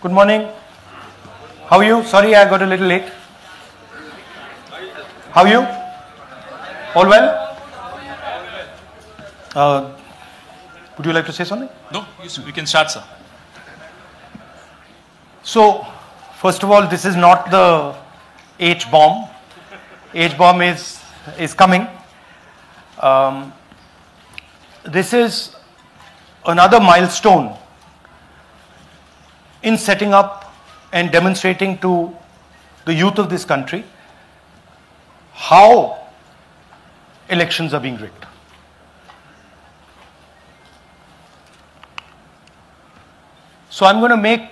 Good morning. How are you? Sorry, I got a little late. How are you? All well? Would you like to say something? No, we can start, sir. So, first of all, this is not the H-bomb. H-bomb is coming. This is another milestone in setting up and demonstrating to the youth of this country how elections are being rigged. So I'm going to make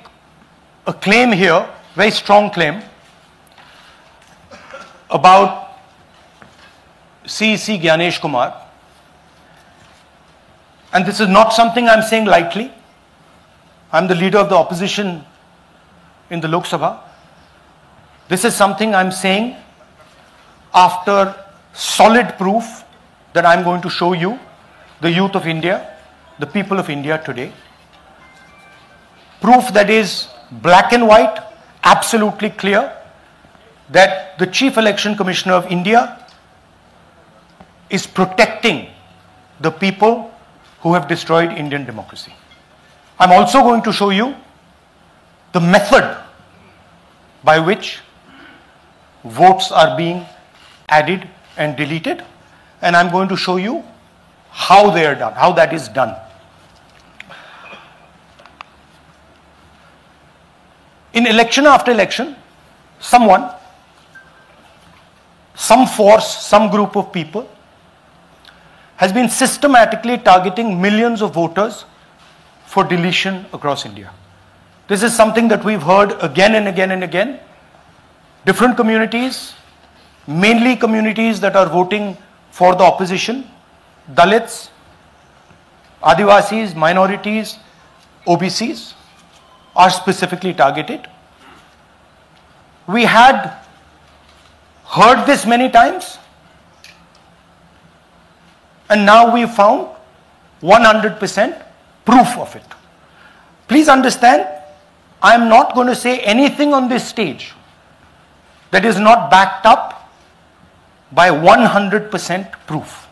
a claim here, very strong claim, about CEC Gyanesh Kumar. And this is not something I'm saying lightly. I'm the leader of the opposition in the Lok Sabha. This is something I'm saying after solid proof that I'm going to show you, the youth of India, the people of India today. Proof that is black and white, absolutely clear, that the Chief Election Commissioner of India is protecting the people who have destroyed Indian democracy. I'm also going to show you the method by which votes are being added and deleted, and I'm going to show you how they are done, how that is done. In election after election, someone, some force, some group of people has been systematically targeting millions of voters for deletion across India. This is something that we've heard again and again and again. Different communities, mainly communities that are voting for the opposition, Dalits, Adivasis, minorities, OBCs, are specifically targeted. We had heard this many times, and now we found 100% proof of it. Please understand, I am not going to say anything on this stage that is not backed up by 100% proof.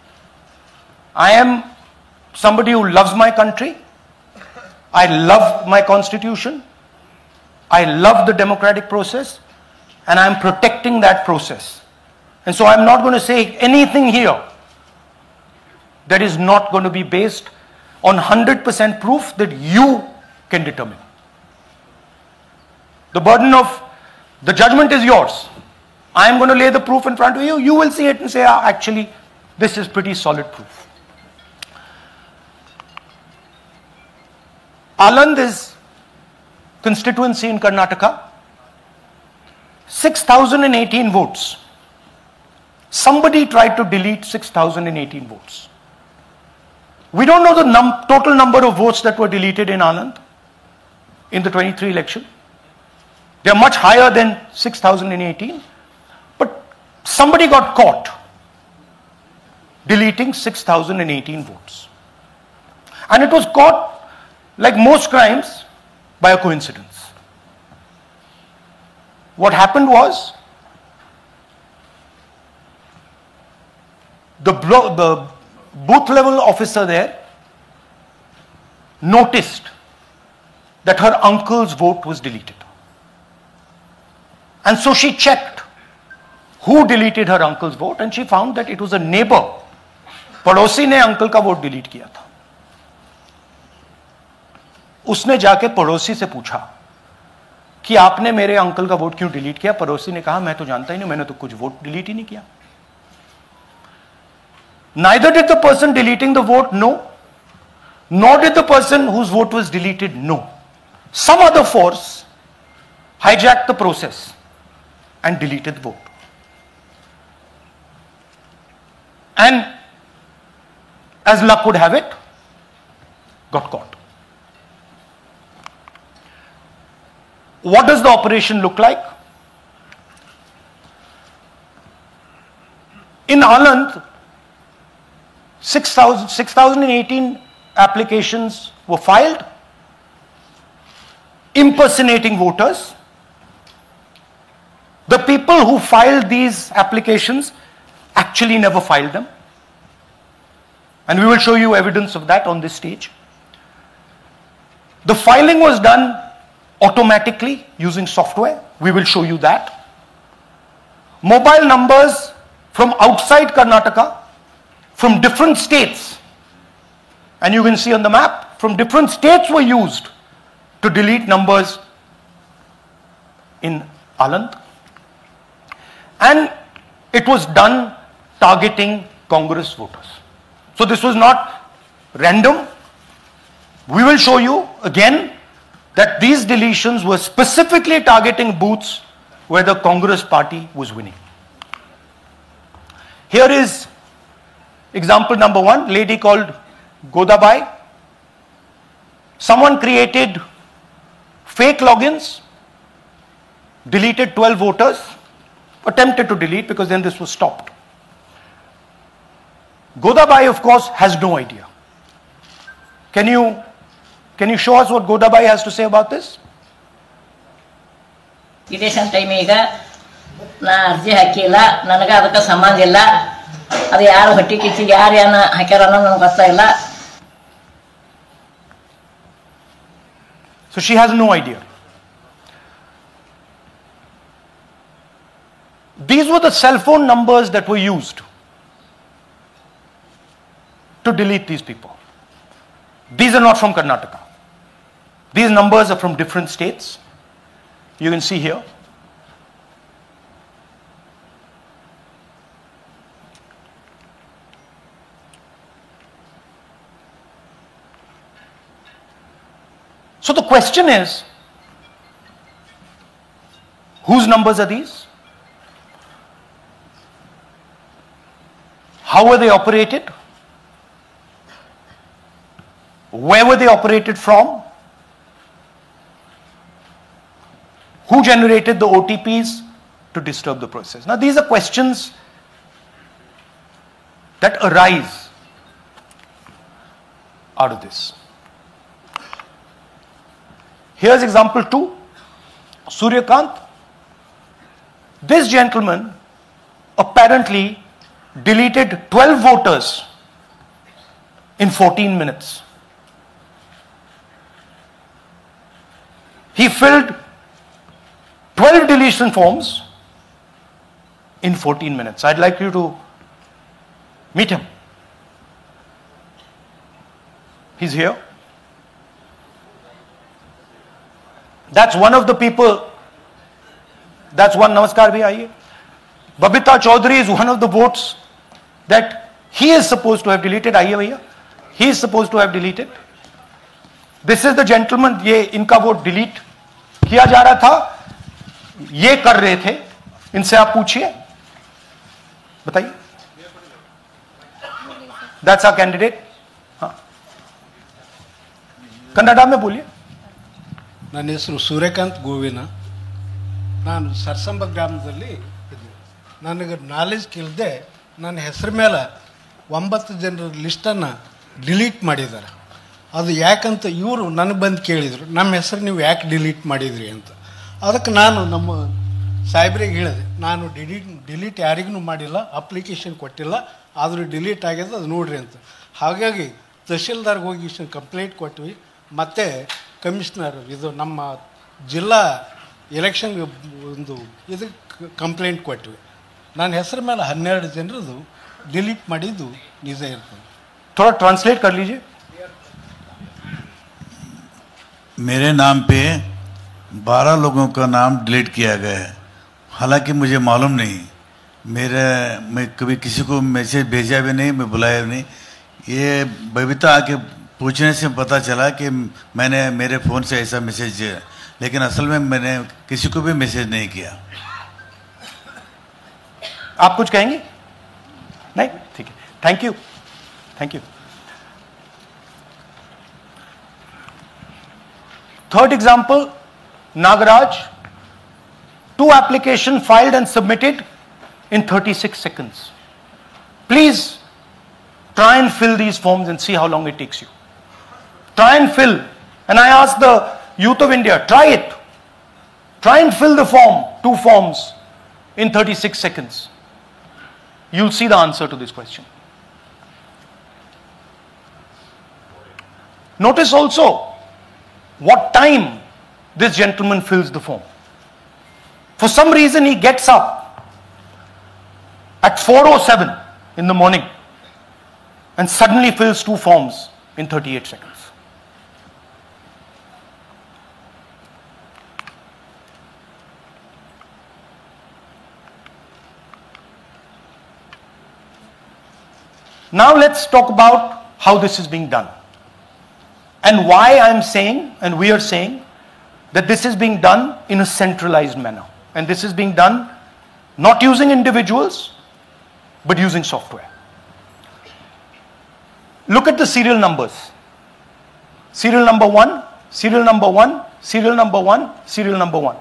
I am somebody who loves my country. I love my constitution. I love the democratic process, and I am protecting that process. And so I'm not going to say anything here that is not going to be based on 100% proof that you can determine. The burden of the judgment is yours. I am going to lay the proof in front of you. You will see it and say, actually, this is pretty solid proof. Aland is constituency in Karnataka. 6,018 votes. Somebody tried to delete 6,018 votes. We don't know the total number of votes that were deleted in Anand in the 23 election. They are much higher than 6,018. But somebody got caught deleting 6,018 votes. And it was caught, like most crimes, by a coincidence. What happened was, the booth level officer there noticed that her uncle's vote was deleted. And so she checked who deleted her uncle's vote, and she found that it was a neighbor. पड़ोसी ने uncle का vote delete किया था. उसने जाके पड़ोसी से पूछा कि आपने मेरे अंकल का वोट क्यों डिलीट किया. पड़ोसी ने कहा, मैं तो जानता ही नहीं, मैंने तो कुछ वोट डिलीट ही नहीं किया. Neither did the person deleting the vote know, nor did the person whose vote was deleted know. Some other force hijacked the process and deleted the vote. And as luck would have it, got caught. What does the operation look like? In Anand, 6,018 applications were filed. impersonating voters. The people who filed these applications actually never filed them. And we will show you evidence of that on this stage. The filing was done automatically using software. We will show you that. Mobile numbers from outside Karnataka, from different states, and you can see on the map, from different states were used to delete numbers in Aland. And it was done targeting Congress voters. So this was not random. We will show you again that these deletions were specifically targeting booths where the Congress party was winning. Here is example number 1, lady called Godabai. Someone created fake logins, deleted 12 voters, attempted to delete because then this was stopped. Godabai, of course, has no idea. Can you show us what Godabai has to say about this? Election time na arji hakila nanaga adaka sambandha illa adu yaru hatti kichi yaru yana hakara nanaga gotta illa. So she has no idea. These were the cell phone numbers that were used to delete these people. These are not from Karnataka. These numbers are from different states. You can see here. So the question is, whose numbers are these? How were they operated? Where were they operated from? Who generated the OTPs to disturb the process? Now these are questions that arise out of this. Here's example 2, Suryakant. This gentleman apparently deleted 12 voters in 14 minutes. He filled 12 deletion forms in 14 minutes. I'd like you to meet him. He's here. That's one of the people. That's one. Namaskar bhi aiye. Babita Chaudhary is one of the votes that he is supposed to have deleted. Aiye bhaiya. He is supposed to have deleted. This is the gentleman. ये इनका vote delete किया जा रहा था. ये कर रहे थे. इनसे आप पूछिए. बताइए. That's our candidate. हाँ. कन्नड़ा में बोलिए. ನನ್ನ ಹೆಸರು ಸೂರ್ಯಕಾಂತ್ ಗೋವಿನ. ನಾನು ಸರ್ಸಂಬ ಗ್ರಾಮದಲ್ಲಿ ಇದ್ದೆ. ನನಗೆ ನಾಲೆಜ್ ಇಲ್ಲದೆ ನನ್ನ ಹೆಸರು ಮೇಲೆ 9 ಜನರ ಲಿಸ್ಟನ್ನು ಡಿಲೀಟ್ ಮಾಡಿದ್ದಾರೆ. ಅದು ಯಾಕಂತ ಇವರು ನನಗೆ ಬಂದು ಕೇಳಿದರು, ನಮ್ಮ ಹೆಸರು ನೀವು ಯಾಕೆ ಡಿಲೀಟ್ ಮಾಡಿದ್ರಿ ಅಂತ. ಅದಕ್ಕೆ ನಾನು ನಮ್ಮ ಸಾಹೇಬ್ರಿಗೆ ಹೇಳಿದೆ, ನಾನು ಡಿಲೀಟ್ ಯಾರಿಗೂ ಮಾಡಿಲ್ಲ, ಅಪ್ಲಿಕೇಶನ್ ಕೊಟ್ಟಿಲ್ಲ, ಆದರೂ ಡಿಲೀಟ್ ಆಗ್ಯದ, ಅದು ನೋಡ್ರಿ ಅಂತ. ಹಾಗಾಗಿ ತಹಶೀಲ್ದಾರ್ಗೆ ಹೋಗಿ ಕಂಪ್ಲೇಂಟ್ ಕೊಟ್ವಿ. ಮತ್ತು ಕಮಿಷನರ್ ಇದು ನಮ್ಮ ಜಿಲ್ಲಾ ಎಲೆಕ್ಷನ್ ಒಂದು ಇದಕ್ಕೆ ಕಂಪ್ಲೇಂಟ್ ಕೊಟ್ವಿ. ನನ್ನ ಹೆಸರು ಮೇಲೆ 12 ಜನರದು डिलीट ಮಾಡಿದ್ದು ನಿಜ ಇರ್ತದೆ. थोड़ा ट्रांसलेट कर लीजिए. मेरे नाम पे 12 लोगों का नाम डिलीट किया गया है. हालांकि मुझे मालूम नहीं, मैं कभी किसी को मैसेज भेजा भी नहीं, मैं बुलाया भी नहीं. ये बबीता आके पूछने से पता चला कि मैंने मेरे फ़ोन से ऐसा मैसेज, लेकिन असल में मैंने किसी को भी मैसेज नहीं किया. आप कुछ कहेंगे? नहीं, ठीक है. Thank you, thank you. Third example, Nagaraj. 2 applications filed and submitted in 36 seconds. Please try and fill these forms and see how long it takes you. Try and fill. And I ask the Youth of India, try it. Try and fill the form, 2 forms, in 36 seconds. You'll see the answer to this question. Notice also what time this gentleman fills the form. For some reason he gets up at 4:07 in the morning and suddenly fills 2 forms in 38 seconds. Now let's talk about how this is being done. And why I'm saying, and we are saying, that this is being done in a centralized manner. And this is being done not using individuals, but using software. Look at the serial numbers. Serial number 1, serial number 1, serial number 1, serial number 1.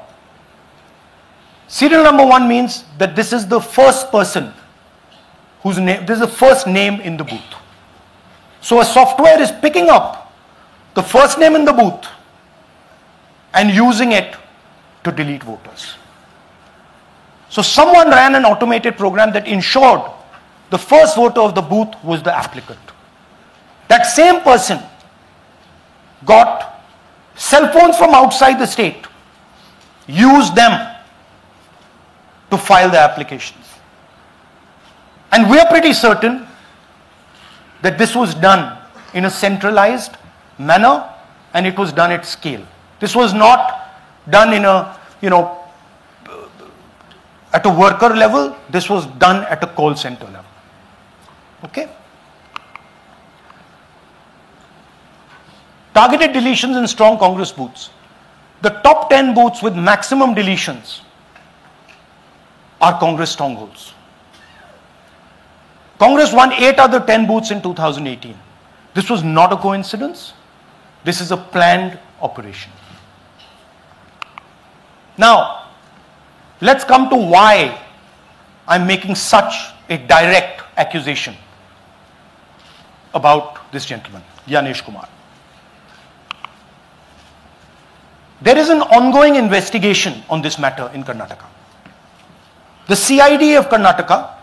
Serial number 1 means that this is the first person whose name, this is the first name in the booth. So a software is picking up the first name in the booth and using it to delete voters. So someone ran an automated program that ensured the first voter of the booth was the applicant. That same person got cell phones from outside the state, used them to file the applications. And we are pretty certain that this was done in a centralized manner and it was done at scale. This was not done in a, at a worker level. This was done at a call center level. Okay? Targeted deletions in strong Congress booths. The top 10 booths with maximum deletions are Congress strongholds. Congress won 8 other 10 booths in 2018. This was not a coincidence. This is a planned operation. Now, let's come to why I'm making such a direct accusation about this gentleman, Gyanesh Kumar. There is an ongoing investigation on this matter in Karnataka. The CID of Karnataka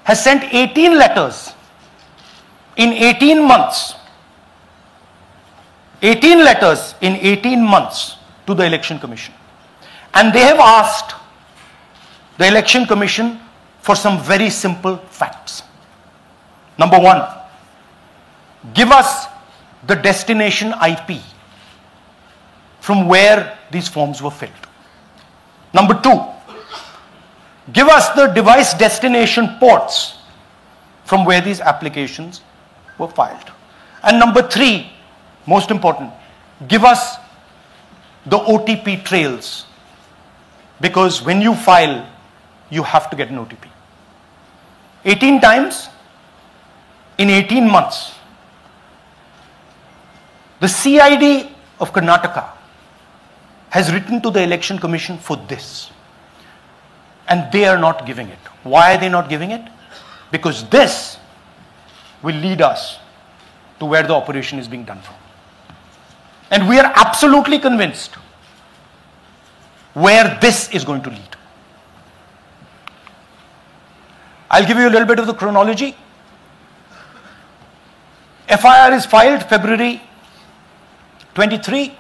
has sent 18 letters in 18 months. 18 letters in 18 months to the Election Commission. And they have asked the Election Commission for some very simple facts. Number 1, give us the destination IP from where these forms were filled. Number 2, give us the device destination ports from where these applications were filed. And number 3, most important, give us the OTP trails, because when you file, you have to get an OTP. 18 times in 18 months. The CID of Karnataka has written to the Election Commission for this. And they are not giving it. Why are they not giving it? Because this will lead us to where the operation is being done from. And we are absolutely convinced where this is going to lead. I'll give you a little bit of the chronology. FIR is filed February 23.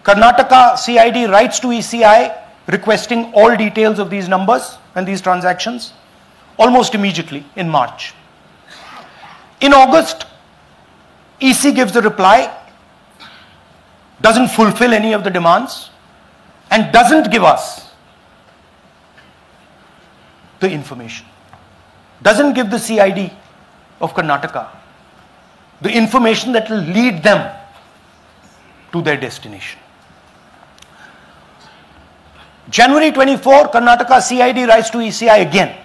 Karnataka CID writes to ECI requesting all details of these numbers and these transactions almost immediately in March. In August, EC gives a reply, doesn't fulfill any of the demands, and doesn't give us the information. Doesn't give the CID of Karnataka the information that will lead them to their destination. January 24, Karnataka CID writes to ECI again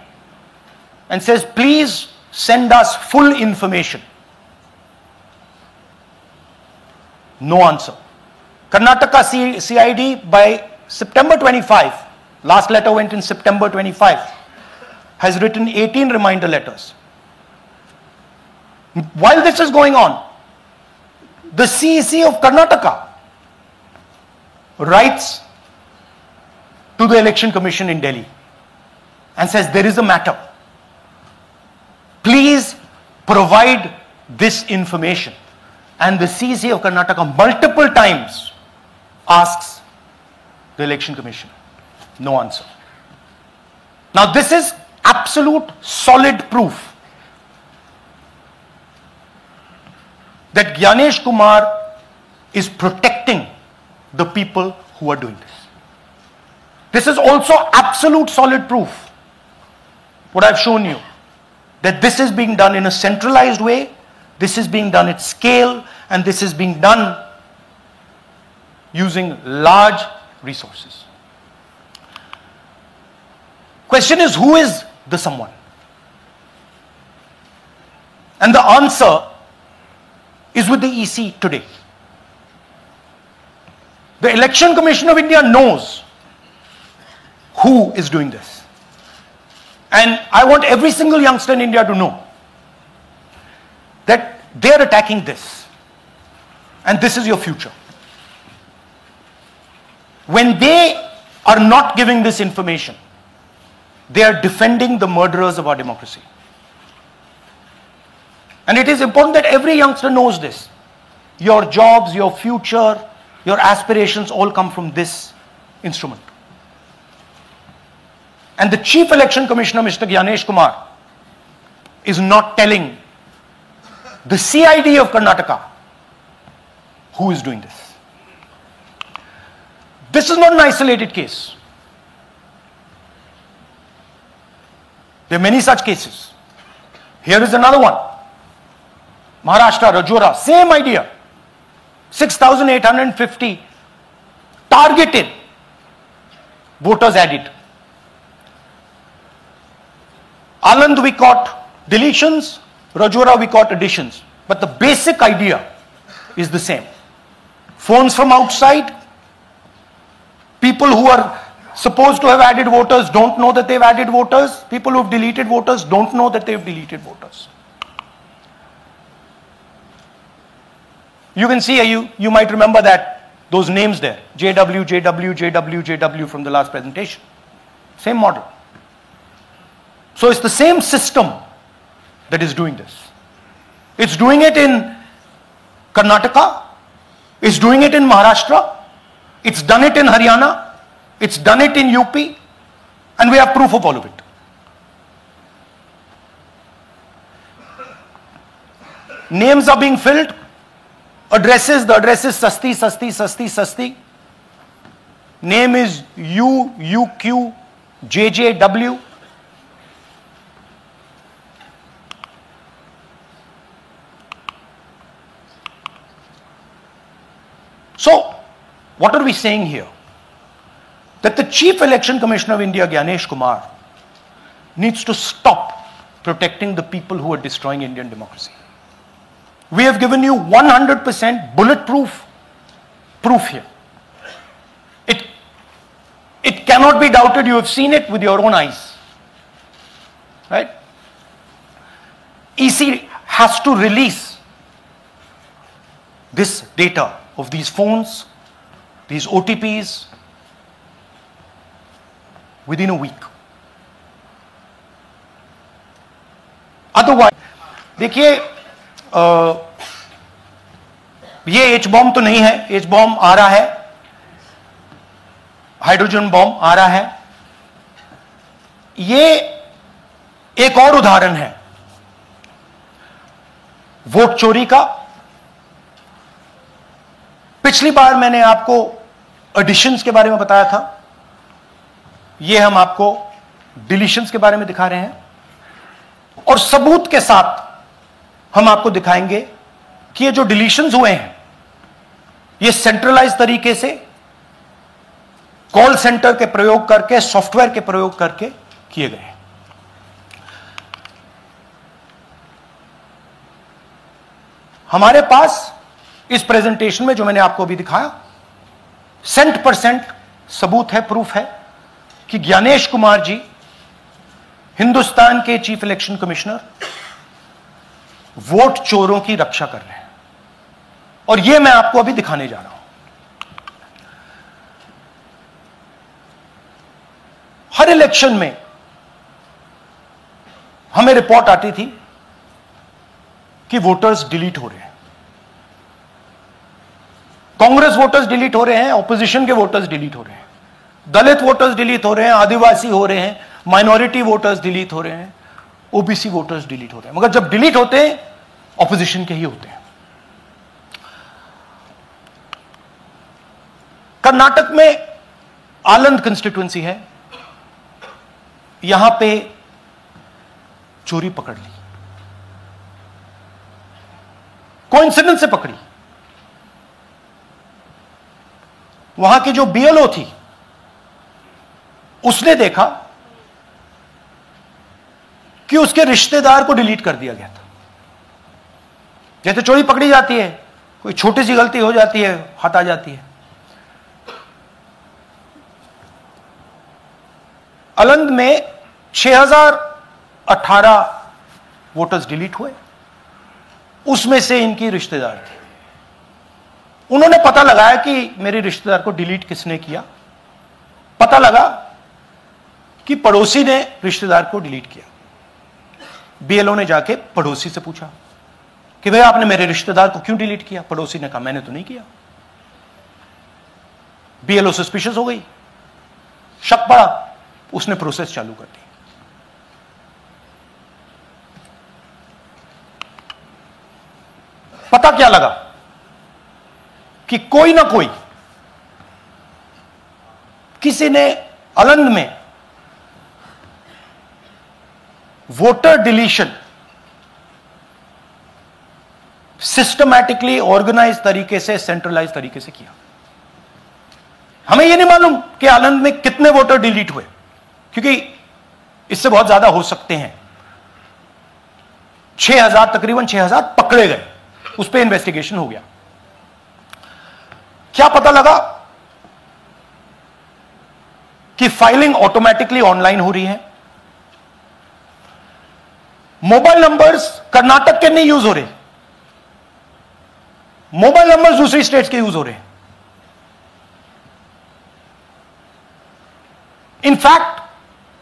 and says, please send us full information. No answer. Karnataka CID by September 25, last letter went in September 25, has written 18 reminder letters. While this is going on, the CEC of Karnataka writes to the Election Commission in Delhi and says, there is a matter. Please provide this information. And the CC of Karnataka multiple times asks the Election Commission. No answer. Now this is absolute solid proof that Gyanesh Kumar is protecting the people who are doing this. This is also absolute solid proof, what I've shown you, that this is being done in a centralized way, this is being done at scale, and this is being done using large resources. Question is, who is the someone? And the answer is with the EC today. The Election Commission of India knows who is doing this. And I want every single youngster in India to know that they are attacking this. And this is your future. When they are not giving this information, they are defending the murderers of our democracy. And it is important that every youngster knows this. Your jobs, your future, your aspirations all come from this instrument. And the Chief Election Commissioner, Mr. Gyanesh Kumar, is not telling the CID of Karnataka who is doing this. This is not an isolated case. There are many such cases. Here is another one. Maharashtra, Rajora, same idea. 6,850 targeted voters added. Anand we caught deletions, Rajora we caught additions. But the basic idea is the same. Phones from outside, people who are supposed to have added voters don't know that they've added voters. People who've deleted voters don't know that they've deleted voters. You can see, you might remember that, those names there. JW, JW, JW, JW from the last presentation. Same model. So it's the same system that is doing this. It's doing it in Karnataka. It's doing it in Maharashtra. It's done it in Haryana. It's done it in UP. And we have proof of all of it. Names are being filled. Addresses, the address is Sasti, Sasti, Sasti, Sasti. Name is UQ, JJW. So, what are we saying here? That the Chief Election Commissioner of India, Gyanesh Kumar, needs to stop protecting the people who are destroying Indian democracy. We have given you 100% bulletproof proof here. It cannot be doubted. You have seen it with your own eyes. Right? EC has to release this data of these phones, these OTPs, within a week. Otherwise, देखिए ये H bomb तो नहीं है, H bomb आ रहा है, hydrogen bomb आ रहा है. ये एक और उदाहरण है वोट चोरी का. पिछली बार मैंने आपको एडिशंस के बारे में बताया था, ये हम आपको डिलीशंस के बारे में दिखा रहे हैं, और सबूत के साथ हम आपको दिखाएंगे कि ये जो डिलीशंस हुए हैं ये सेंट्रलाइज तरीके से कॉल सेंटर के प्रयोग करके, सॉफ्टवेयर के प्रयोग करके किए गए हैं. हमारे पास इस प्रेजेंटेशन में जो मैंने आपको अभी दिखाया 100% सबूत है, प्रूफ है कि ज्ञानेश कुमार जी हिंदुस्तान के चीफ इलेक्शन कमिश्नर वोट चोरों की रक्षा कर रहे हैं. और यह मैं आपको अभी दिखाने जा रहा हूं. हर इलेक्शन में हमें रिपोर्ट आती थी कि वोटर्स डिलीट हो रहे हैं, कांग्रेस वोटर्स डिलीट हो रहे हैं, ऑपोजिशन के वोटर्स डिलीट हो रहे हैं, दलित वोटर्स डिलीट हो रहे हैं, आदिवासी हो रहे हैं, माइनॉरिटी वोटर्स डिलीट हो रहे हैं, ओबीसी वोटर्स डिलीट हो रहे हैं। मगर जब डिलीट होते हैं ऑपोजिशन के ही होते हैं। कर्नाटक में आलंद कंस्टिट्यूएंसी है, यहां पे चोरी पकड़ ली, कोइंसिडेंस से पकड़ी। वहां की जो बीएलओ थी उसने देखा कि उसके रिश्तेदार को डिलीट कर दिया गया था। जैसे चोरी पकड़ी जाती है, कोई छोटी सी गलती हो जाती है, हाथ आ जाती है। अलंद में 6018 वोटर्स डिलीट हुए, उसमें से इनकी रिश्तेदार थे। उन्होंने पता लगाया कि मेरे रिश्तेदार को डिलीट किसने किया। पता लगा कि पड़ोसी ने रिश्तेदार को डिलीट किया। बीएलओ ने जाके पड़ोसी से पूछा कि भाई आपने मेरे रिश्तेदार को क्यों डिलीट किया। पड़ोसी ने कहा मैंने तो नहीं किया। बीएलओ सस्पिशियस हो गई, शक पड़ा, उसने प्रोसेस चालू कर दी। पता क्या लगा कि कोई ना कोई, किसी ने अलंद में वोटर डिलीशन सिस्टमैटिकली ऑर्गेनाइज तरीके से, सेंट्रलाइज तरीके से किया। हमें यह नहीं मालूम कि आलंद में कितने वोटर डिलीट हुए, क्योंकि इससे बहुत ज्यादा हो सकते हैं। 6000, तकरीबन 6000 पकड़े गए, उस पर इन्वेस्टिगेशन हो गया। क्या पता लगा कि फाइलिंग ऑटोमेटिकली ऑनलाइन हो रही है। मोबाइल नंबर्स कर्नाटक के नहीं यूज हो रहे, मोबाइल नंबर्स दूसरी स्टेट्स के यूज हो रहे हैं। इनफैक्ट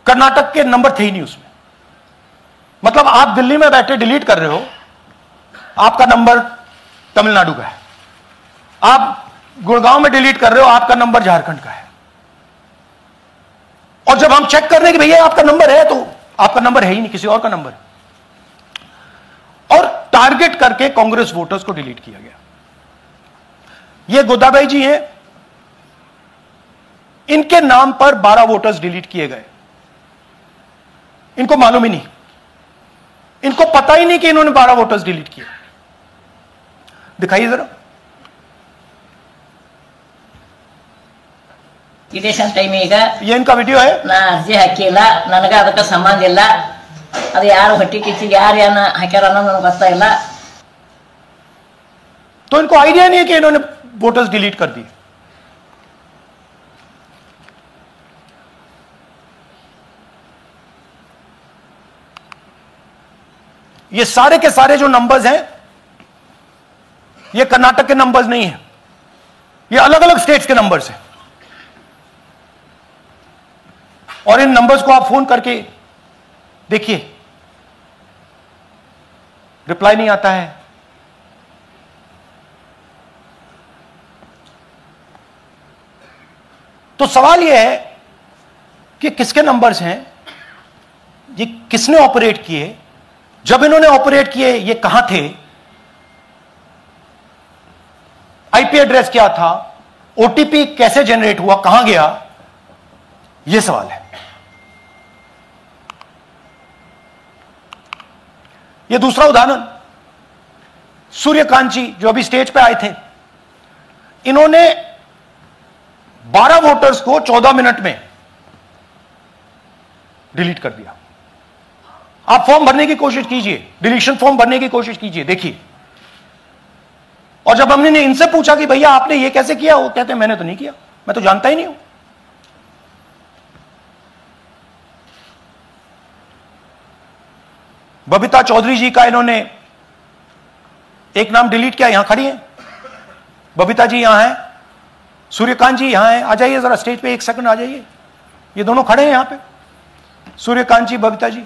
कर्नाटक के नंबर थे ही नहीं उसमें। मतलब आप दिल्ली में बैठे डिलीट कर रहे हो, आपका नंबर तमिलनाडु का है। आप गुड़गांव में डिलीट कर रहे हो, आपका नंबर झारखंड का है। और जब हम चेक कर रहे हैं कि भैया आपका नंबर है, तो आपका नंबर है ही नहीं, किसी और का नंबर है। और टारगेट करके कांग्रेस वोटर्स को डिलीट किया गया। ये गोदाबाई जी हैं, इनके नाम पर 12 वोटर्स डिलीट किए गए। इनको मालूम ही नहीं, इनको पता ही नहीं कि इन्होंने 12 वोटर्स डिलीट किए। दिखाइए जरा। ಇಲೆಕ್ಷನ್ ಟೈಮ್ ಈಗ ये इनका वीडियो है। ನಾ ಅರ್ಜಿ ಹಾಕಿಲ್ಲ, ನನಗ ಅದಕ್ಕೆ ಸಂಬಂಧ ಇಲ್ಲ। ಅದು ಯಾರು ಹೊಟ್ಟಿ ಕಿಚ್ಚಿ ಯಾರು ಏನ ಹಾಕ್ಯಾರ ಅನ್ನೋದು ನನಗೆ ಗೊತ್ತಾಗಿಲ್ಲ। तो इनको आइडिया नहीं है कि इन्होंने वोटर्स डिलीट कर दिए। ये सारे के सारे जो नंबर्स हैं, ये कर्नाटक के नंबर्स नहीं है, ये अलग अलग स्टेट्स के नंबर्स हैं। और इन नंबर्स को आप फोन करके देखिए, रिप्लाई नहीं आता है। तो सवाल यह है कि किसके नंबर्स हैं, ये किसने ऑपरेट किए, जब इन्होंने ऑपरेट किए ये कहां थे, आईपी एड्रेस क्या था, ओटीपी कैसे जनरेट हुआ, कहां गया, यह सवाल है। यह दूसरा उदाहरण, सूर्यकांत जी जो अभी स्टेज पे आए थे, इन्होंने 12 वोटर्स को 14 मिनट में डिलीट कर दिया। आप फॉर्म भरने की कोशिश कीजिए, डिलीशन फॉर्म भरने की कोशिश कीजिए, देखिए। और जब हमने इनसे पूछा कि भैया आपने ये कैसे किया, वो कहते हैं मैंने तो नहीं किया, मैं तो जानता ही नहीं हूं। बबीता चौधरी जी का इन्होंने एक नाम डिलीट किया, यहां खड़ी हैं बबीता जी, यहां हैं सूर्यकांत जी, यहां हैं। आ जाइए जरा स्टेज पे, 1 सेकंड आ जाइए। ये दोनों खड़े हैं यहां पे, सूर्यकांत जी, बबीता जी।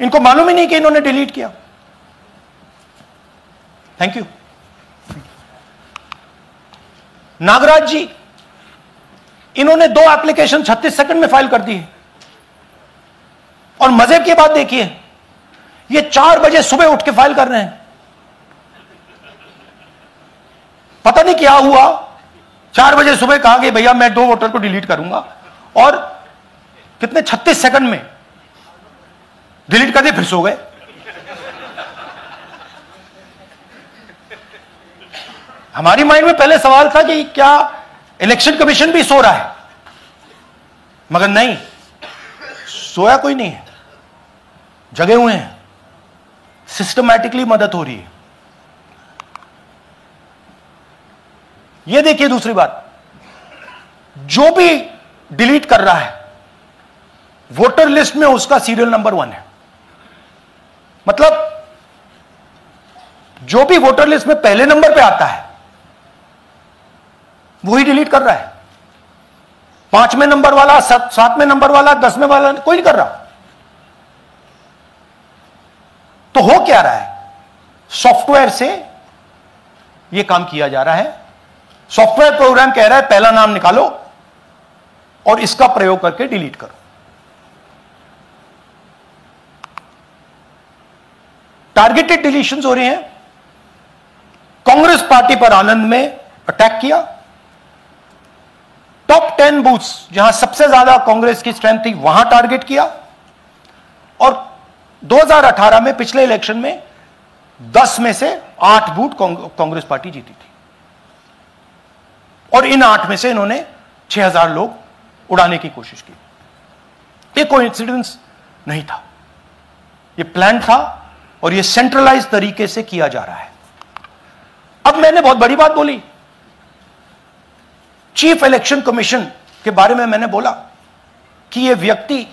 इनको मालूम ही नहीं कि इन्होंने डिलीट किया। Thank you. नागराज जी, इन्होंने 2 एप्लीकेशन 36 सेकंड में फाइल कर दी है। और मजे की बात देखिए, ये 4 बजे सुबह उठ के फाइल कर रहे हैं। पता नहीं क्या हुआ, 4 बजे सुबह कहा कि भैया मैं 2 वोटर को डिलीट करूंगा, और कितने 36 सेकंड में डिलीट कर दिए, फिर सो गए। हमारी माइंड में पहले सवाल था कि क्या इलेक्शन कमीशन भी सो रहा है, मगर नहीं, सोया कोई नहीं है, जगे हुए हैं, सिस्टमैटिकली मदद हो रही है। यह देखिए दूसरी बात, जो भी डिलीट कर रहा है वोटर लिस्ट में उसका सीरियल नंबर 1 है। मतलब जो भी वोटर लिस्ट में पहले नंबर पे आता है वही डिलीट कर रहा है। 5वें नंबर वाला, 7वें नंबर वाला, 10वें वाला कोई नहीं कर रहा। तो हो क्या रहा है, सॉफ्टवेयर से यह काम किया जा रहा है। सॉफ्टवेयर प्रोग्राम कह रहा है पहला नाम निकालो और इसका प्रयोग करके डिलीट करो। टारगेटेड डिलीशंस हो रहे हैं। कांग्रेस पार्टी पर आनंद में अटैक किया। टॉप 10 बूथ्स जहां सबसे ज्यादा कांग्रेस की स्ट्रेंथ थी वहां टारगेट किया। और 2018 में पिछले इलेक्शन में 10 में से 8 बूथ कांग्रेस पार्टी जीती थी, और इन 8 में से इन्होंने 6000 लोग उड़ाने की कोशिश की। ये कोइंसिडेंस नहीं था, ये प्लान था, और ये सेंट्रलाइज तरीके से किया जा रहा है। अब मैंने बहुत बड़ी बात बोली, चीफ इलेक्शन कमीशन के बारे में मैंने बोला कि यह व्यक्ति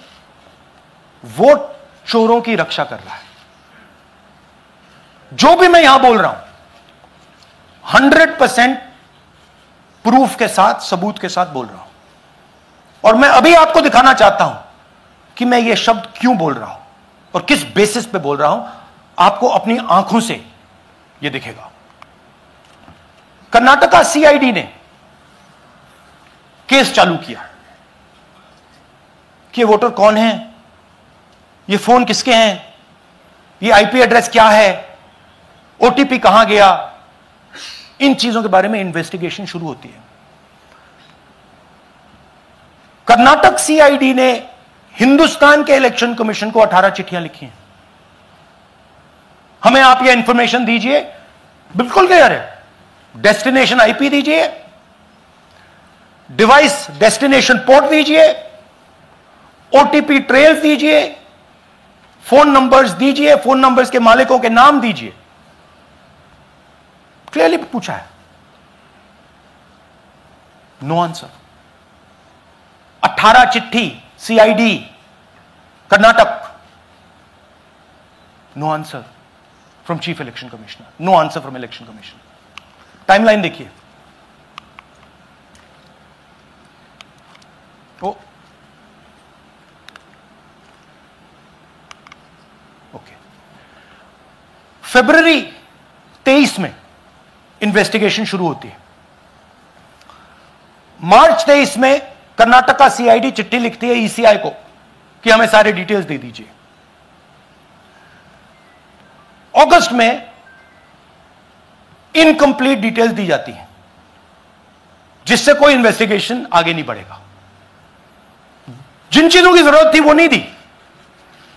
वोट चोरों की रक्षा कर रहा है। जो भी मैं यहां बोल रहा हूं 100% प्रूफ के साथ, सबूत के साथ बोल रहा हूं। और मैं अभी आपको दिखाना चाहता हूं कि मैं ये शब्द क्यों बोल रहा हूं और किस बेसिस पे बोल रहा हूं। आपको अपनी आंखों से यह दिखेगा। कर्नाटका सीआईडी ने केस चालू किया कि वोटर कौन है, ये फोन किसके हैं, ये आईपी एड्रेस क्या है, ओटीपी कहां गया, इन चीजों के बारे में इन्वेस्टिगेशन शुरू होती है। कर्नाटक सीआईडी ने हिंदुस्तान के इलेक्शन कमीशन को 18 चिट्ठियां लिखी हैं। हमें आप यह इंफॉर्मेशन दीजिए, बिल्कुल क्लियर है, डेस्टिनेशन आईपी दीजिए, डिवाइस डेस्टिनेशन पोर्ट दीजिए, ओटीपी ट्रेल्स दीजिए, फोन नंबर्स दीजिए, फोन नंबर्स के मालिकों के नाम दीजिए। क्लियरली पूछा है, नो आंसर। 18 चिट्ठी CID Karnataka, no answer from chief election commissioner, no answer from election commission. Timeline देखिए, ओके, फरवरी 23 में इन्वेस्टिगेशन शुरू होती है। मार्च 23 में कर्नाटका सीआईडी चिट्ठी लिखती है ईसीआई को कि हमें सारे डिटेल्स दे दीजिए। अगस्त में इनकंप्लीट डिटेल्स दी जाती हैं, जिससे कोई इन्वेस्टिगेशन आगे नहीं बढ़ेगा। जिन चीजों की जरूरत थी वो नहीं दी,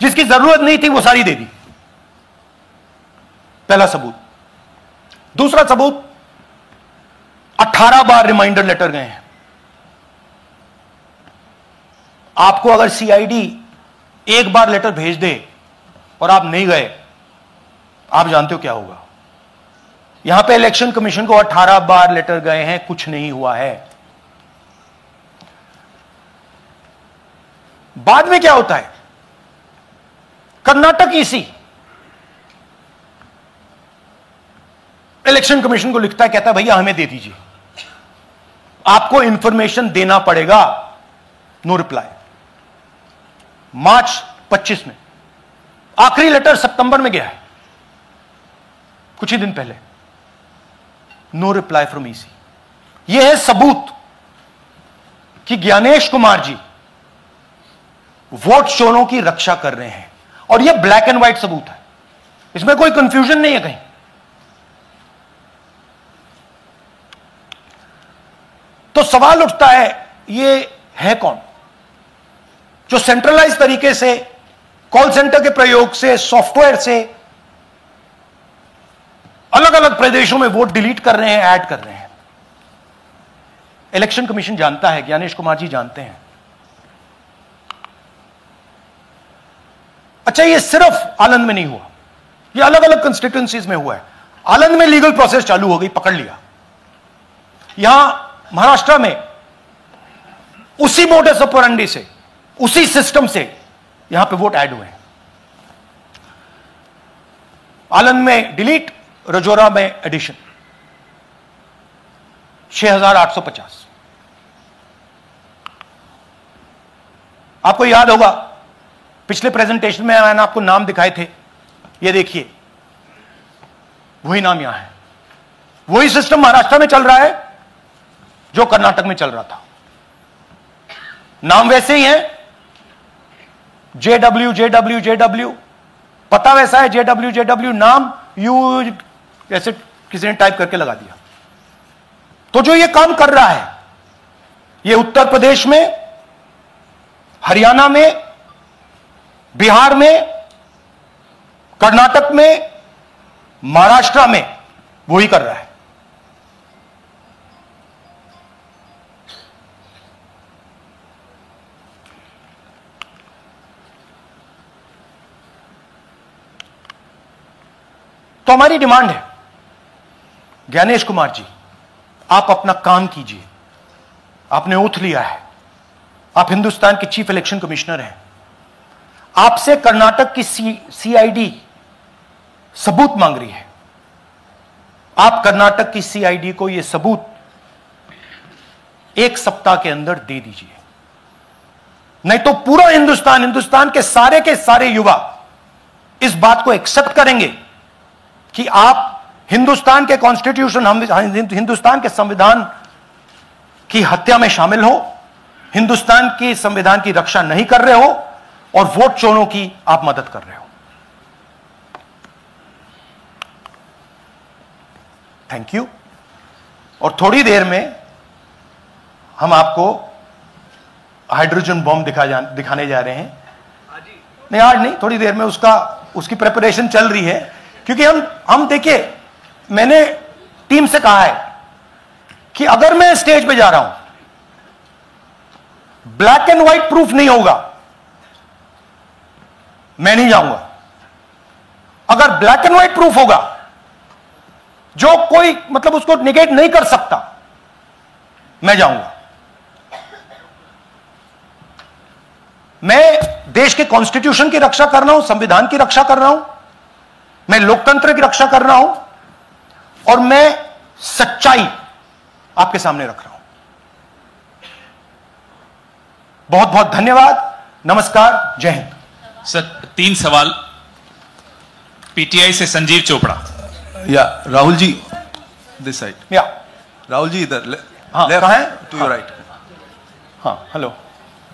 जिसकी जरूरत नहीं थी वो सारी दे दी। पहला सबूत। दूसरा सबूत, 18 बार रिमाइंडर लेटर गए हैं। आपको अगर सीआईडी एक बार लेटर भेज दे और आप नहीं गए, आप जानते हो क्या होगा। यहां पे इलेक्शन कमीशन को 18 बार लेटर गए हैं, कुछ नहीं हुआ है। बाद में क्या होता है, कर्नाटक ईसी इलेक्शन कमीशन को लिखता है, कहता है भैया हमें दे दीजिए, आपको इंफॉर्मेशन देना पड़ेगा नो रिप्लाई। मार्च 25 में आखिरी लेटर सितंबर में गया है, कुछ ही दिन पहले, नो रिप्लाई फ्रॉम ईसी। यह है सबूत कि ज्ञानेश कुमार जी वोट चोरों की रक्षा कर रहे हैं, और यह ब्लैक एंड व्हाइट सबूत है, इसमें कोई कंफ्यूजन नहीं है कहीं। तो सवाल उठता है, यह है कौन जो सेंट्रलाइज तरीके से कॉल सेंटर के प्रयोग से, सॉफ्टवेयर से अलग अलग प्रदेशों में वोट डिलीट कर रहे हैं, ऐड कर रहे हैं? इलेक्शन कमीशन जानता है, ज्ञानेश कुमार जी जानते हैं। अच्छा, यह सिर्फ आनंद में नहीं हुआ, यह अलग अलग कंस्टिट्यूएंसीज में हुआ है। आनंद में लीगल प्रोसेस चालू हो गई, पकड़ लिया। यहां महाराष्ट्र में उसी मोडस ऑपरेंडी से, उसी सिस्टम से यहां पे वोट ऐड हुए हैं। आनंद में डिलीट, रजौरा में एडिशन, 6850। आपको याद होगा पिछले प्रेजेंटेशन में मैंने आपको नाम दिखाए थे, ये देखिए वही नाम यहां है। वही सिस्टम महाराष्ट्र में चल रहा है जो कर्नाटक में चल रहा था। नाम वैसे ही है, जेडब्ल्यू जेडब्ल्यू जेडब्ल्यू, पता वैसा है, जेडब्ल्यू जेडब्ल्यू, नाम यू ऐसे किसी ने टाइप करके लगा दिया। तो जो ये काम कर रहा है, ये उत्तर प्रदेश में, हरियाणा में, बिहार में, कर्नाटक में, महाराष्ट्र में वही कर रहा है। तो हमारी डिमांड है, ज्ञानेश कुमार जी, आप अपना काम कीजिए। आपने ओथ लिया है, आप हिंदुस्तान के चीफ इलेक्शन कमिश्नर हैं। आपसे कर्नाटक की सीआईडी सबूत मांग रही है। आप कर्नाटक की सीआईडी को यह सबूत 1 सप्ताह के अंदर दे दीजिए, नहीं तो पूरा हिंदुस्तान के सारे युवा इस बात को एक्सेप्ट करेंगे कि आप हिंदुस्तान के कॉन्स्टिट्यूशन, हिंदुस्तान के संविधान की हत्या में शामिल हो, हिंदुस्तान की संविधान की रक्षा नहीं कर रहे हो और वोट चोरों की आप मदद कर रहे हो। Thank you. और थोड़ी देर में हम आपको हाइड्रोजन बॉम्ब दिखाने जा रहे हैं। नहीं, आज नहीं, थोड़ी देर में उसकी प्रिपरेशन चल रही है। क्योंकि हम देखिए, मैंने टीम से कहा है कि अगर मैं स्टेज पे जा रहा हूं, ब्लैक एंड व्हाइट प्रूफ नहीं होगा, मैं नहीं जाऊंगा। अगर ब्लैक एंड व्हाइट प्रूफ होगा, जो कोई मतलब उसको निगेट नहीं कर सकता, मैं जाऊंगा। मैं देश के कॉन्स्टिट्यूशन की रक्षा कर रहा हूं, संविधान की रक्षा कर रहा हूं, मैं लोकतंत्र की रक्षा कर रहा हूं, और मैं सच्चाई आपके सामने रख रहा हूं। बहुत बहुत धन्यवाद, नमस्कार, जय हिंद। सर, 3 सवाल। पीटीआई से संजीव चोपड़ा। या राहुल जी, दिस साइड। या राहुल जी इधर, हाँ, कहाँ है? To your right. हाँ, हेलो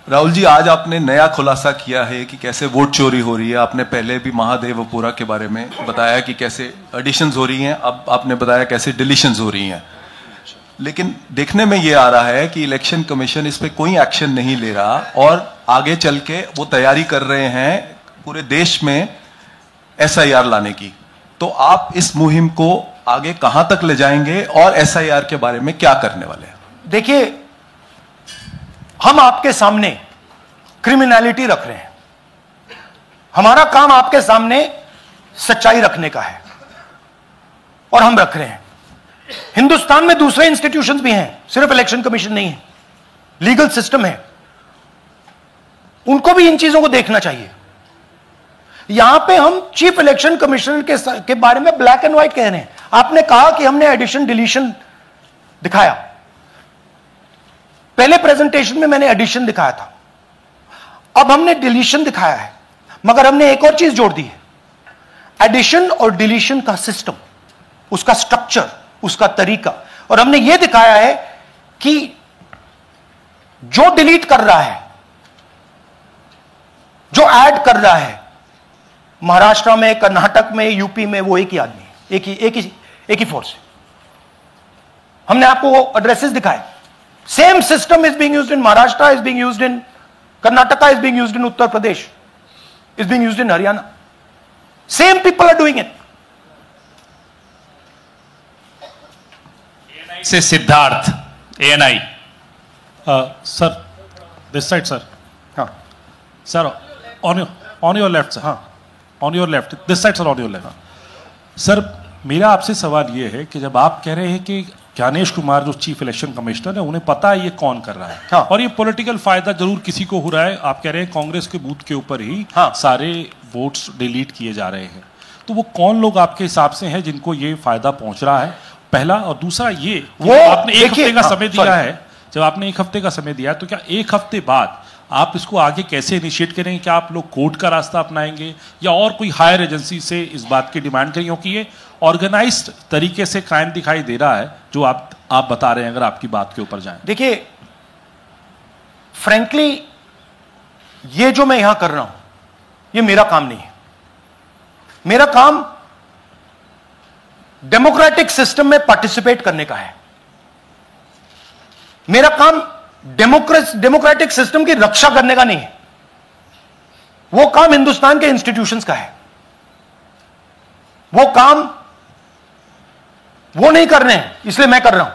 राहुल जी, आज आपने नया खुलासा किया है कि कैसे वोट चोरी हो रही है। आपने पहले भी महादेवपुरा के बारे में बताया कि कैसे एडिशंस हो रही हैं, अब आपने बताया कैसे डिलीशंस हो रही हैं। लेकिन देखने में ये आ रहा है कि इलेक्शन कमीशन इस पे कोई एक्शन नहीं ले रहा और आगे चल के वो तैयारी कर रहे हैं पूरे देश में एसआईआर लाने की। तो आप इस मुहिम को आगे कहां तक ले जाएंगे और एसआईआर के बारे में क्या करने वाले हैं? देखिए, हम आपके सामने क्रिमिनलिटी रख रहे हैं। हमारा काम आपके सामने सच्चाई रखने का है और हम रख रहे हैं। हिंदुस्तान में दूसरे इंस्टीट्यूशंस भी हैं, सिर्फ इलेक्शन कमीशन नहीं है, लीगल सिस्टम है, उनको भी इन चीजों को देखना चाहिए। यहां पे हम चीफ इलेक्शन कमिश्नर के बारे में ब्लैक एंड व्हाइट कह रहे हैं। आपने कहा कि हमने एडिशन डिलीशन दिखाया, पहले प्रेजेंटेशन में मैंने एडिशन दिखाया था, अब हमने डिलीशन दिखाया है, मगर हमने एक और चीज जोड़ दी है, एडिशन और डिलीशन का सिस्टम, उसका स्ट्रक्चर, उसका तरीका। और हमने यह दिखाया है कि जो डिलीट कर रहा है, जो ऐड कर रहा है, महाराष्ट्र में, कर्नाटक में, यूपी में, वो एक ही आदमी है, एक ही फोर्स है। हमने आपको वो एड्रेसेस दिखाए। Same system is being used in Maharashtra, is being used in Karnataka, is being used in Uttar Pradesh, is being used in Haryana. Same people are doing it. Say Siddharth, ANI। Sir, this side sir. हाँ sir, on your left sir. हाँ, on your left, this side sir, on your left. Sir, मेरा आपसे सवाल ये है कि जब आप कह रहे हैं कि ज्ञानेश कुमार जो चीफ इलेक्शन कमिश्नर है, उन्हें पता है ये कौन कर रहा है, हाँ। और ये पॉलिटिकल फायदा जरूर किसी को हो रहा है, आप कह रहे हैं कांग्रेस के बूथ के ऊपर ही हाँ। सारे वोट्स डिलीट किए जा रहे हैं, तो वो कौन लोग आपके हिसाब से हैं जिनको ये फायदा पहुंच रहा है, पहला। और दूसरा ये, वो आपने एक हफ्ते का हाँ, समय दिया है, जब आपने एक हफ्ते का समय दिया, तो क्या एक हफ्ते बाद आप इसको आगे कैसे इनिशिएट करेंगे? क्या आप लोग कोर्ट का रास्ता अपनाएंगे या और कोई हायर एजेंसी से इस बात की डिमांड करेंगे? क्योंकि ये ऑर्गेनाइज्ड तरीके से क्राइम दिखाई दे रहा है जो आप बता रहे हैं, अगर आपकी बात के ऊपर जाएं। देखिए, फ्रैंकली ये जो मैं यहां कर रहा हूं, ये मेरा काम नहीं है। मेरा काम डेमोक्रेटिक सिस्टम में पार्टिसिपेट करने का है। मेरा काम डेमोक्रेटिक सिस्टम की रक्षा करने का नहीं है। वो काम हिंदुस्तान के इंस्टीट्यूशंस का है। वो काम वो नहीं कर रहे हैं, इसलिए मैं कर रहा हूं।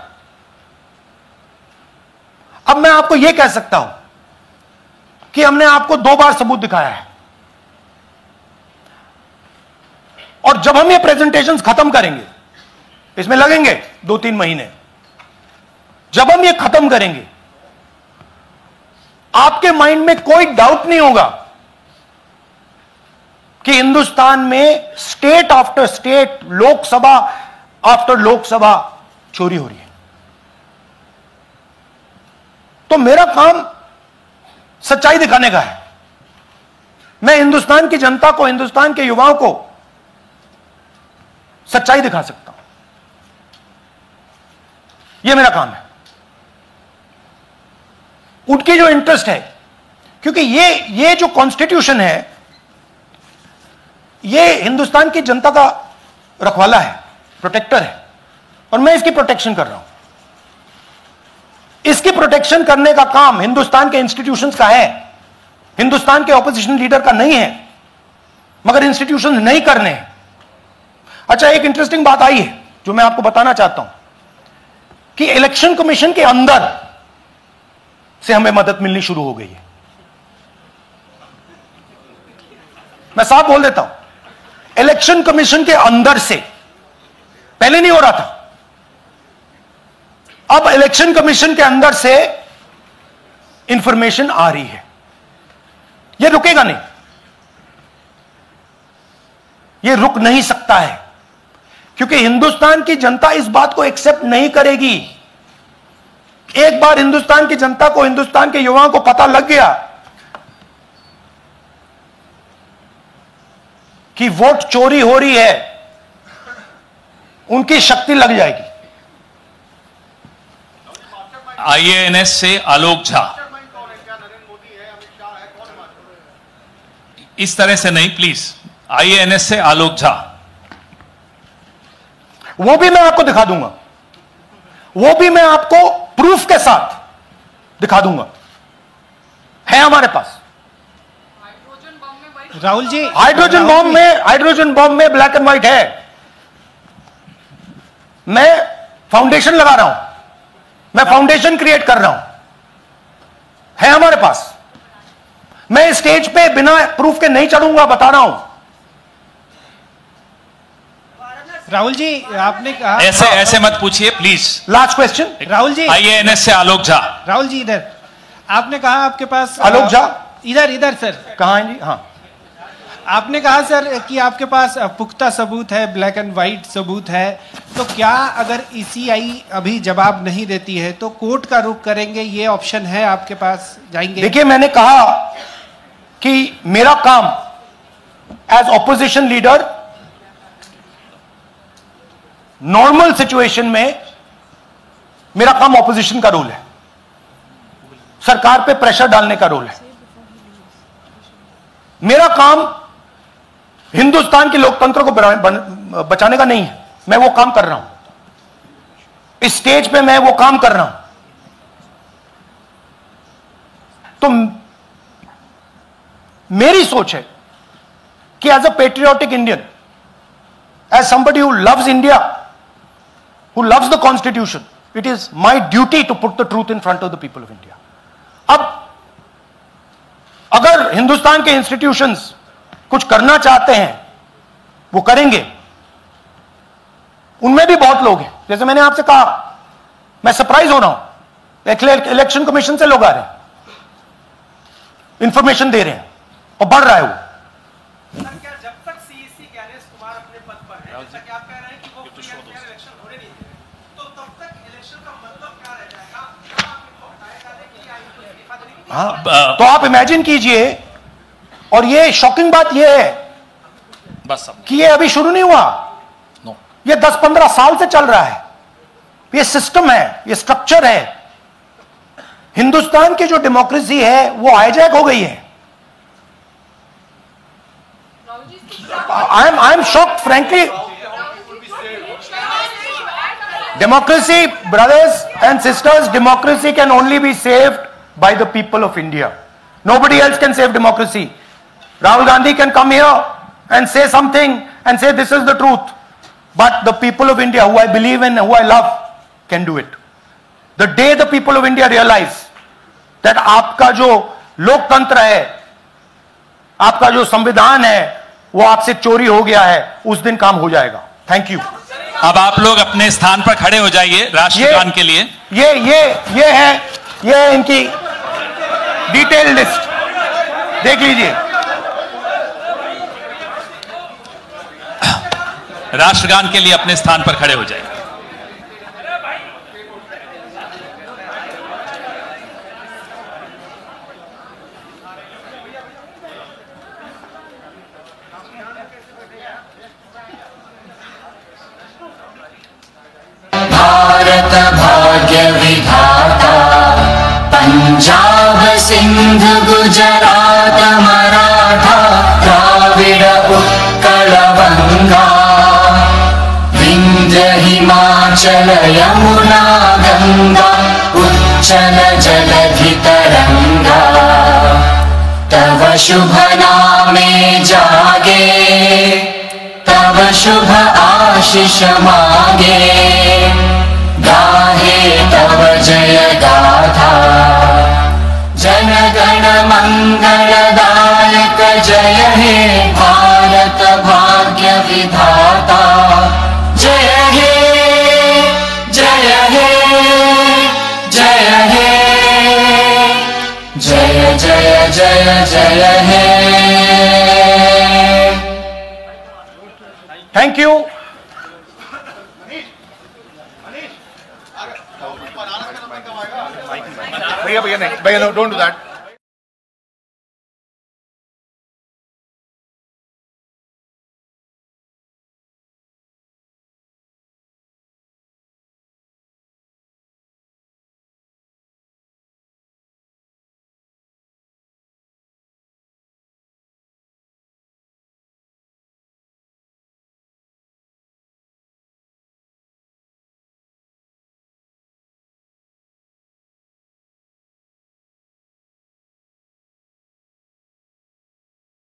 अब मैं आपको यह कह सकता हूं कि हमने आपको 2 बार सबूत दिखाया है, और जब हम ये प्रेजेंटेशंस खत्म करेंगे, इसमें लगेंगे 2-3 महीने, जब हम ये खत्म करेंगे, आपके माइंड में कोई डाउट नहीं होगा कि हिंदुस्तान में state after state, Lok Sabha after Lok Sabha चोरी हो रही है। तो मेरा काम सच्चाई दिखाने का है। मैं हिंदुस्तान की जनता को, हिंदुस्तान के युवाओं को सच्चाई दिखा सकता हूं। यह मेरा काम है। उनकी जो इंटरेस्ट है, क्योंकि ये जो कॉन्स्टिट्यूशन है, ये हिंदुस्तान की जनता का रखवाला है, प्रोटेक्टर है, और मैं इसकी प्रोटेक्शन कर रहा हूं। इसकी प्रोटेक्शन करने का काम हिंदुस्तान के इंस्टीट्यूशंस का है, हिंदुस्तान के ऑपोजिशन लीडर का नहीं है, मगर इंस्टीट्यूशंस नहीं करने हैं। अच्छा, एक इंटरेस्टिंग बात आई है जो मैं आपको बताना चाहता हूं कि इलेक्शन कमीशन के अंदर से हमें मदद मिलनी शुरू हो गई है। मैं साफ बोल देता हूं, इलेक्शन कमीशन के अंदर से, पहले नहीं हो रहा था, अब इलेक्शन कमीशन के अंदर से इंफॉर्मेशन आ रही है। यह रुकेगा नहीं, यह रुक नहीं सकता है, क्योंकि हिंदुस्तान की जनता इस बात को एक्सेप्ट नहीं करेगी। एक बार हिंदुस्तान की जनता को, हिंदुस्तान के युवाओं को पता लग गया कि वोट चोरी हो रही है, उनकी शक्ति लग जाएगी। IANS से आलोक झा। इस तरह से नहीं प्लीज। IANS से आलोक झा। वो भी मैं आपको दिखा दूंगा, वो भी मैं आपको प्रूफ के साथ दिखा दूंगा, है हमारे पास। राहुल जी, हाइड्रोजन बॉम्ब में ब्लैक एंड व्हाइट है। मैं फाउंडेशन लगा रहा हूं, मैं फाउंडेशन क्रिएट कर रहा हूं, है हमारे पास। मैं स्टेज पे बिना प्रूफ के नहीं चढ़ूंगा, बता रहा हूं। राहुल जी, आपने कहा ऐसे मत पूछिए please. Last question, Rahul ji. IANS से आलोक झा। राहुल जी, इधर आपने कहा आपके पास आलोक झा, इधर सर। कहां हैं जी? हाँ, आपने कहा सर कि आपके पास पुख्ता सबूत है, ब्लैक एंड व्हाइट सबूत है, तो क्या अगर ECI अभी जवाब नहीं देती है तो कोर्ट का रुख करेंगे? ये ऑप्शन है आपके पास, जाएंगे? देखिए, मैंने कहा कि मेरा काम as opposition leader normal situation में मेरा काम ऑपोजिशन का रोल है, सरकार पे प्रेशर डालने का रोल है। मेरा काम हिंदुस्तान के लोकतंत्र को बचाने का नहीं है। मैं वो काम कर रहा हूं, इस स्टेज पे मैं वो काम कर रहा हूं। तो मेरी सोच है कि as a patriotic Indian, as somebody who loves India, who loves the constitution, it is my duty to put the truth in front of the people of India. अब अगर हिंदुस्तान के इंस्टीट्यूशंस कुछ करना चाहते हैं वो करेंगे। उनमें भी बहुत लोग हैं, जैसे मैंने आपसे कहा, मैं सरप्राइज हो रहा हूं, इलेक्शन कमीशन से लोग आ रहे हैं, इंफॉर्मेशन दे रहे हैं और बढ़ रहा है वो। सर, क्या जब तक सीईसी ज्ञानेश कुमार अपने पद पर है, जैसा कि आप कह रहे हैं कि वो फ्री एंड फेयर इलेक्शन होने नहीं देंगे, तो तब तक इलेक्शन का मतलब क्या रह जाएगा? क्या आप इनको हटाए जाने के लिए आयोग को इस्तीफा देने के लिए? हाँ, तो आप इमेजिन कीजिए, और ये शॉकिंग बात ये है बस कि ये अभी शुरू नहीं हुआ, ये 10-15 साल से चल रहा है। ये सिस्टम है, ये स्ट्रक्चर है। हिंदुस्तान की जो डेमोक्रेसी है वो हाईजैक हो गई है। I am shocked frankly. Democracy, brothers and sisters, democracy can only be saved by the people of India. Nobody else can save democracy. Rahul Gandhi can come here and say something and say this is the truth. But the people of India, who I believe in, who I love, can do it. The day the people of India realize that आपका जो लोकतंत्र है, आपका जो संविधान है, वो आपसे चोरी हो गया है, उस दिन काम हो जाएगा। Thank you. अब आप लोग अपने स्थान पर खड़े हो जाइए राष्ट्रगान के लिए। ये है इनकी डिटेल लिस्ट, देख लीजिए। राष्ट्रगान के लिए अपने स्थान पर खड़े हो जाइए। भारत भाग्य विधाता, पंजाब सिंध गुजरात मराठा, द्राविड़ उत्कल बंगा, विंध्य हिमाचल यमुना गंगा, उच्चल जलधि तरंगा, तव शुभ नामे जागे, तव शुभ आशीष मांगे, गाहे तव जय गाथा, जन गण मंगलदायक जय हे भारत भाग्य विधाता, जय हे जय हे जय हे जय जय जय जय हे। Thank you. भैया नहीं, भैया डोंट डू दैट।